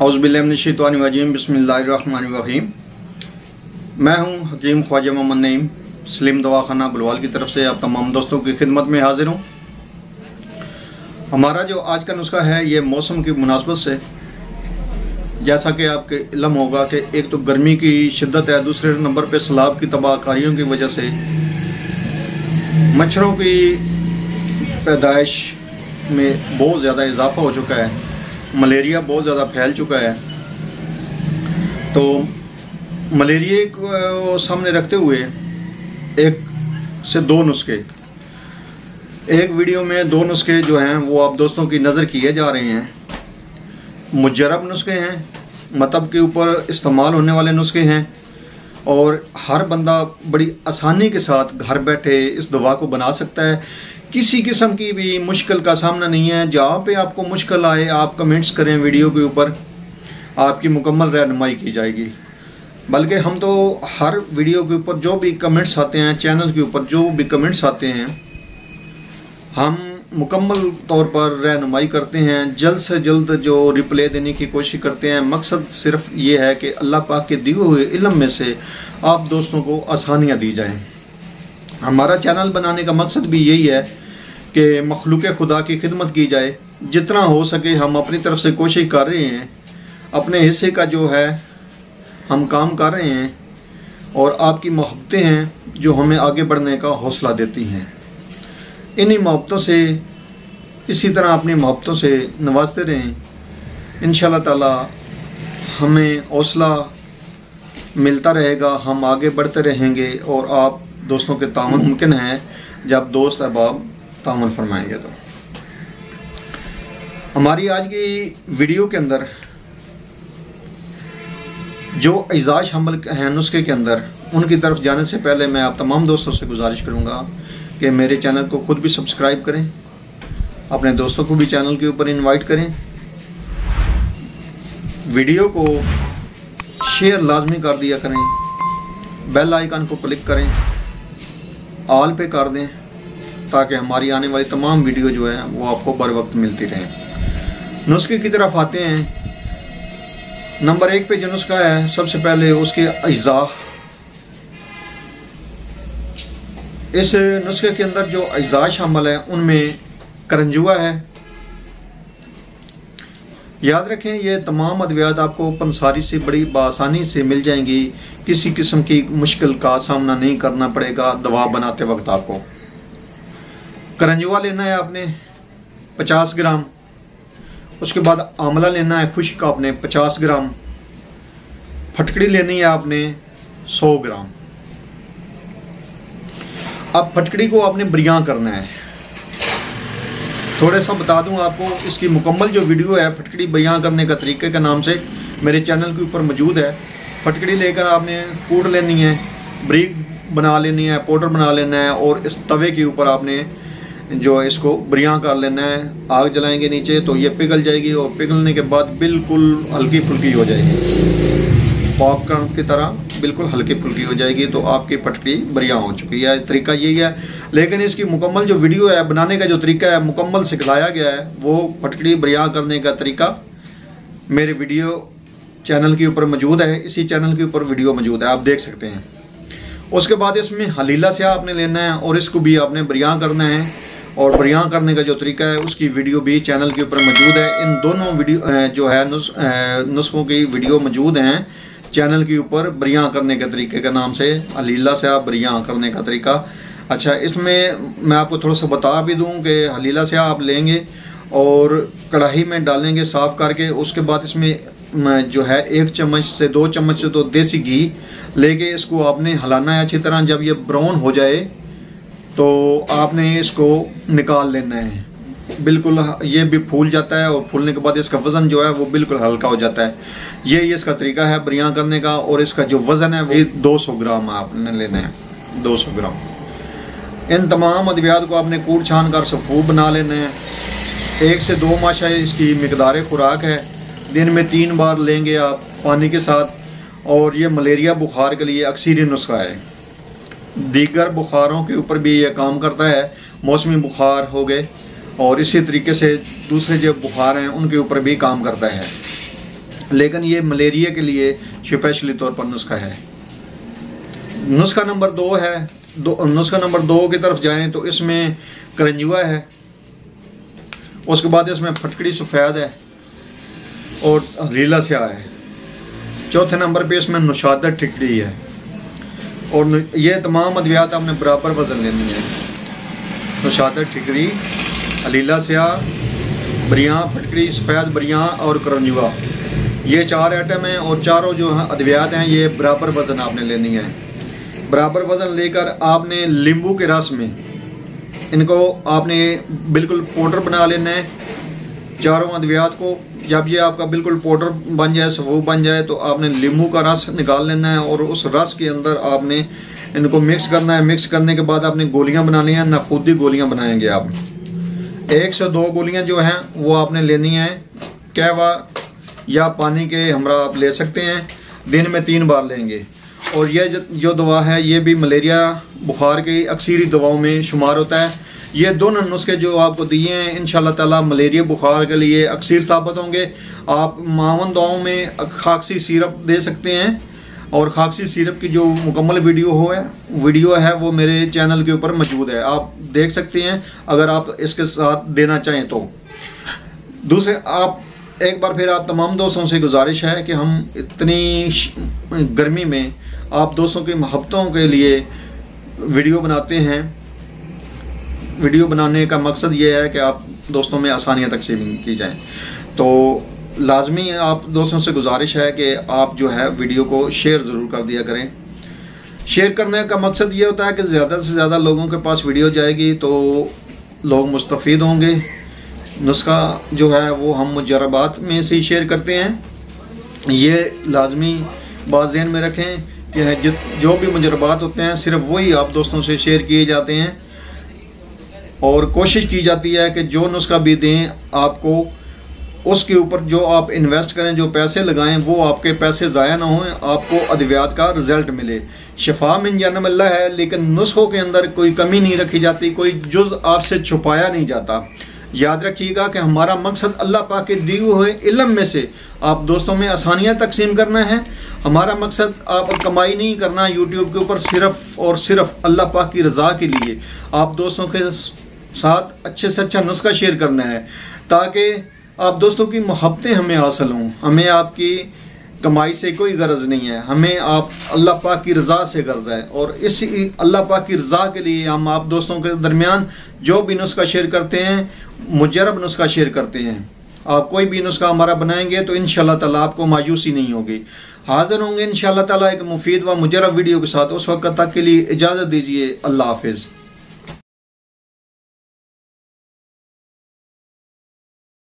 औज़ुबिल्लाहिमिनश्शैतानिर्रजीम बिस्मिल्लाहिर्रहमानिर्रहीम। मैं हूं हकीम ख्वाजा मोहम्मद नईम सलीम दवाखाना बुलवाल की तरफ से आप तमाम दोस्तों की खिदमत में हाजिर हूं। हमारा जो आज का नुस्खा है ये मौसम की मुनासबत से, जैसा कि आपके इल्म होगा कि एक तो गर्मी की शिद्दत है, दूसरे नंबर पे सैलाब की तबाहकारियों की वजह से मच्छरों की पैदाइश में बहुत ज़्यादा इजाफा हो चुका है, मलेरिया बहुत ज़्यादा फैल चुका है। तो मलेरिया को सामने रखते हुए एक से दो नुस्खे, एक वीडियो में दो नुस्खे जो हैं वो आप दोस्तों की नज़र किए जा रहे हैं। मुजरब नुस्खे हैं, मतलब के ऊपर इस्तेमाल होने वाले नुस्खे हैं और हर बंदा बड़ी आसानी के साथ घर बैठे इस दवा को बना सकता है। किसी किस्म की भी मुश्किल का सामना नहीं है। जहाँ पे आपको मुश्किल आए आप कमेंट्स करें, वीडियो के ऊपर आपकी मुकम्मल रहनुमाई की जाएगी। बल्कि हम तो हर वीडियो के ऊपर जो भी कमेंट्स आते हैं, चैनल के ऊपर जो भी कमेंट्स आते हैं, हम मुकम्मल तौर पर रहनुमाई करते हैं, जल्द से जल्द जो रिप्लाई देने की कोशिश करते हैं। मकसद सिर्फ ये है कि अल्लाह पाक के दिए हुए इल्म में से आप दोस्तों को आसानियाँ दी जाएँ। हमारा चैनल बनाने का मकसद भी यही है कि मखलूक खुदा की खिदमत की जाए। जितना हो सके हम अपनी तरफ से कोशिश कर रहे हैं, अपने हिस्से का जो है हम काम कर रहे हैं और आपकी मोहब्बतें हैं जो हमें आगे बढ़ने का हौसला देती हैं। इन्हीं मोहब्बतों से, इसी तरह अपनी मोहब्बतों से नवाजते रहें। इंशाअल्लाह ताला हमें हौसला मिलता रहेगा, हम आगे बढ़ते रहेंगे और आप दोस्तों के ताउन मुमकिन है जब दोस्त अहबाब ताउन फरमाएंगे। तो हमारी आज की वीडियो के अंदर जो इजाज हमल हैं नुस्खे के अंदर, उनकी तरफ जाने से पहले मैं आप तमाम दोस्तों से गुजारिश करूंगा कि मेरे चैनल को खुद भी सब्सक्राइब करें, अपने दोस्तों को भी चैनल के ऊपर इनवाइट करें, वीडियो को शेयर लाजमी कर दिया करें, बेल आइकन को क्लिक करें, ऑल पे कर दें ताकि हमारी आने वाली तमाम वीडियो जो है वो आपको बर वक्त मिलती रहे। नुस्खे की तरफ आते हैं। नंबर 1 पे जो नुस्खा है, सबसे पहले उसके अज्जा। इस नुस्खे के अंदर जो अज्जा शामिल है उनमें करंजुआ है। याद रखें ये तमाम अद्वियात आपको पंसारी से बड़ी आसानी से मिल जाएंगी। किसी किस्म की मुश्किल का सामना नहीं करना पड़ेगा दवा बनाते वक्त। आपको करंजुआ लेना है आपने 50 ग्राम। उसके बाद आंवला लेना है खुश्क आपने 50 ग्राम। फटकड़ी लेनी है आपने 100 ग्राम। अब फटकड़ी को आपने बरियां करना है। थोड़ा सा बता दूं आपको, इसकी मुकम्मल जो वीडियो है फटकड़ी बरियां करने का तरीके के नाम से मेरे चैनल के ऊपर मौजूद है। फटकड़ी लेकर आपने कूट लेनी है, ब्रीक बना लेनी है, पाउडर बना लेना है और इस तवे के ऊपर आपने जो इसको बरियां कर लेना है। आग जलाएंगे नीचे तो ये पिघल जाएगी और पिघलने के बाद बिल्कुल हल्की फुल्की हो जाएगी, पॉपकॉर्न की तरह बिल्कुल हल्की फुल्की हो जाएगी। तो आपकी फटकड़ी बरियां हो चुकी है। तरीका यही है, लेकिन इसकी मुकम्मल जो वीडियो है बनाने का जो तरीका है मुकम्मल सिखलाया गया है। वो फटकड़ी बरियां करने का तरीका मेरे वीडियो चैनल के ऊपर मौजूद है। इसी चैनल के ऊपर वीडियो मौजूद है, आप देख सकते हैं। उसके बाद इसमें हलीला से आपने लेना है और इसको भी आपने बरियां करना है। और बरियां करने का जो तरीका है उसकी वीडियो भी चैनल के ऊपर मौजूद है। इन दोनों वीडियो जो है नुस्खों की वीडियो मौजूद हैं चैनल के ऊपर, बरियां करने के तरीके के नाम से, हलीला से आप बरियां करने का तरीका। अच्छा, इसमें मैं आपको थोड़ा सा बता भी दूं कि हलीला से आप लेंगे और कढ़ाई में डालेंगे साफ़ करके। उसके बाद इसमें जो है 1 चम्मच से 2 चम्मच तो देसी घी लेके इसको आपने हलाना है अच्छी तरह। जब ये ब्राउन हो जाए तो आपने इसको निकाल लेना है। बिल्कुल ये भी फूल जाता है और फूलने के बाद इसका वज़न जो है वो बिल्कुल हल्का हो जाता है। ये इसका तरीका है बरियां करने का। और इसका जो वज़न है वो 200 ग्राम आपने लेना है, 200 ग्राम। इन तमाम अद्वियात को आपने कूट छान कर सफ़ूब बना लेना है। 1 से 2 माशा इसकी मिकदार खुराक है। दिन में 3 बार लेंगे आप पानी के साथ। और ये मलेरिया बुखार के लिए अक्सरी नुस्खा है। दीगर बुखारों के ऊपर भी ये काम करता है, मौसमी बुखार हो गए और इसी तरीके से दूसरे जो बुखार हैं उनके ऊपर भी काम करता है। लेकिन ये मलेरिया के लिए स्पेशली तौर पर नुस्खा है। नुस्खा नंबर 2 है। नुस्खा नंबर 2 की तरफ जाएं तो इसमें करंजुआ है, उसके बाद इसमें फटकड़ी सफ़ेद है और हज़ीला स्याह है। चौथे नंबर पे इसमें नुशादत ठिकड़ी है। और ये तमाम अद्वियात आपने बराबर वज़न लेनी है। नुशादत ठिकड़ी, हज़ीला स्याह, बरियाँ फटकड़ी सफ़ेद बरियाँ और करंजुआ, ये 4 आइटम हैं और चारों जो हैं अद्वियात हैं ये बराबर वज़न आपने लेनी है। बराबर वज़न लेकर आपने नींबू के रस में इनको आपने बिल्कुल पाउडर बना लेना है चारों अद्वियात को। जब ये आपका बिल्कुल पाउडर बन जाए, सफ़ूफ बन जाए, तो आपने नींबू का रस निकाल लेना है और उस रस के अंदर आपने इनको मिक्स करना है। मिक्स करने के बाद आपने गोलियां बनानी हैं, नखुदी गोलियां बनाएंगे आप। 1 से 2 गोलियां जो हैं वो आपने लेनी है। कहवा या पानी के हमरा आप ले सकते हैं, दिन में 3 बार लेंगे। और ये जो दवा है ये भी मलेरिया बुखार की अक्सरी दवाओं में शुमार होता है। ये दोनों नुस्खे जो आपको दिए हैं इंशाल्लाह ताला मलेरिया बुखार के लिए अक्सर साबित होंगे। आप मावन दवाओं में खाकसी सिरप दे सकते हैं और खाकसी सिरप की जो मुकम्मल वीडियो है वो मेरे चैनल के ऊपर मौजूद है, आप देख सकते हैं अगर आप इसके साथ देना चाहें तो। दूसरे आप एक बार फिर आप तमाम दोस्तों से गुजारिश है कि हम इतनी गर्मी में आप दोस्तों की मोहब्बतों के लिए वीडियो बनाते हैं। वीडियो बनाने का मकसद ये है कि आप दोस्तों में आसानियाँ तकसीम की जाएं। तो लाजमी आप दोस्तों से गुजारिश है कि आप जो है वीडियो को शेयर ज़रूर कर दिया करें। शेयर करने का मकसद ये होता है कि ज़्यादा से ज़्यादा लोगों के पास वीडियो जाएगी तो लोग मुस्तफ़ीद होंगे। नुस्खा जो है वो हम मुजरबात में से ही शेयर करते हैं। ये लाजमी बात ज़हन में रखें कि जो भी मुजरबात होते हैं सिर्फ वही आप दोस्तों से शेयर किए जाते हैं और कोशिश की जाती है कि जो नुस्खा भी दें आपको उसके ऊपर जो आप इन्वेस्ट करें, जो पैसे लगाएं, वो आपके पैसे ज़ाया ना हों, आपको अद्वियात का रिज़ल्ट मिले। शिफा मिन जानब अल्लाह है, लेकिन नुस्खों के अंदर कोई कमी नहीं रखी जाती, कोई जुज़ आपसे छुपाया नहीं जाता। याद रखिएगा कि हमारा मकसद अल्लाह पाक के दिए हुए इल्म में से आप दोस्तों में आसानियाँ तकसीम करना है। हमारा मकसद आप कमाई नहीं करना यूट्यूब के ऊपर, सिर्फ़ और सिर्फ अल्लाह पाक की रज़ा के लिए आप दोस्तों के साथ अच्छे से अच्छा नुस्खा शेयर करना है ताकि आप दोस्तों की मोहब्बतें हमें हासिल हों। हमें आपकी कमाई से कोई गर्ज नहीं है, हमें आप अल्लाह पाक की रज़ा से गर्ज है। और इसी अल्लाह पाक की रज़ा के लिए हम आप दोस्तों के दरमियान जो भी नुस्खा शेयर करते हैं मुजरब नुस्खा शेयर करते हैं। आप कोई भी नुस्खा हमारा बनाएंगे तो इंशाल्लाह ताला आपको मायूसी नहीं होगी। हाजिर होंगे इंशाल्लाह ताला एक मुफीद व मुजरब वीडियो के साथ। उस वक्त तक के लिए इजाज़त दीजिए। अल्लाह हाफिज़।